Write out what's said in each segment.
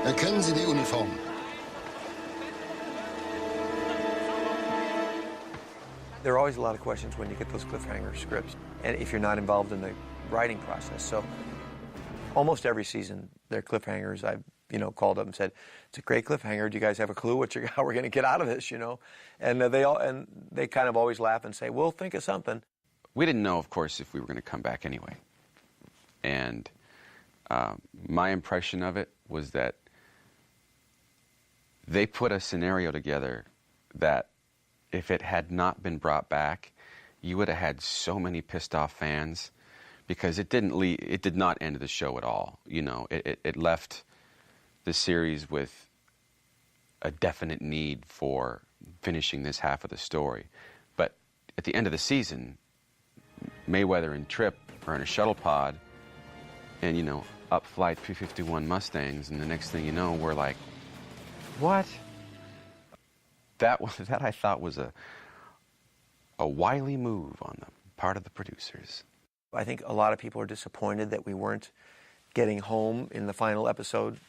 Erkennen Sie die Uniform. There are always a lot of questions when you get those cliffhanger scripts, and if you're not involved in the writing process. So almost every season, there are cliffhangers. I've called up and said, "It's a great cliffhanger. Do you guys have a clue how we're going to get out of this?" And they kind of always laugh and say, "We'll think of something." We didn't know, of course, if we were going to come back anyway. And my impression of it was that they put a scenario together that if it had not been brought back, you would have had so many pissed off fans, because it did not end the show at all. It left the series with a definite need for finishing this half of the story. But at the end of the season, Mayweather and Tripp are in a shuttle pod, and up flight 351 Mustangs, and the next thing you know, we're like, what? That I thought was a wily move on the part of the producers. I think a lot of people are disappointed that we weren't getting home in the final episode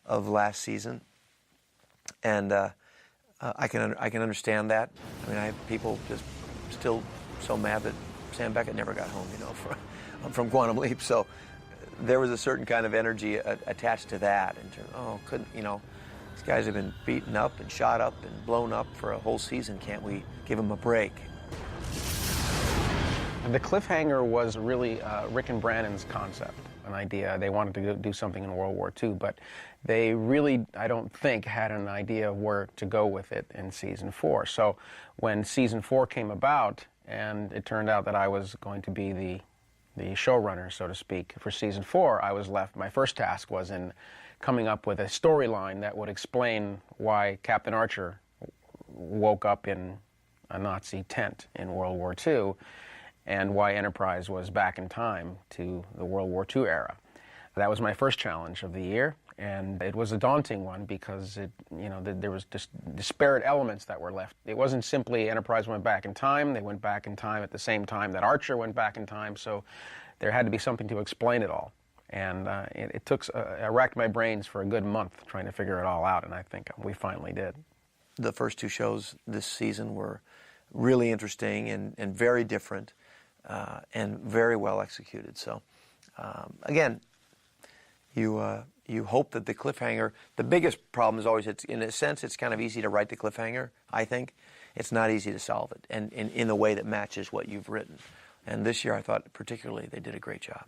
of last season, and I can understand that. I mean, I have people just still so mad that Sam Beckett never got home, from Quantum Leap. So there was a certain kind of energy attached to that. In terms, these guys have been beaten up and shot up and blown up for a whole season. Can't we give them a break? The cliffhanger was really Rick and Brannon's concept, an idea. They wanted to do something in World War II, but they really, I don't think, had an idea of where to go with it in season 4. So when season 4 came about, and it turned out that I was going to be the showrunner, so to speak, for season 4, I was left. My first task was in coming up with a storyline that would explain why Captain Archer woke up in a Nazi tent in World War II, and why Enterprise was back in time to the World War II era. That was my first challenge of the year, and it was a daunting one because there was just disparate elements that were left. It wasn't simply Enterprise went back in time. They went back in time at the same time that Archer went back in time, so there had to be something to explain it all. And it took, I racked my brains for a good month trying to figure it all out, and I think we finally did. The first 2 shows this season were really interesting and very different, and very well executed. So, again, you hope that the cliffhanger, the biggest problem is always, in a sense, it's kind of easy to write the cliffhanger, I think. It's not easy to solve it, and in a way that matches what you've written. And this year, I thought particularly they did a great job.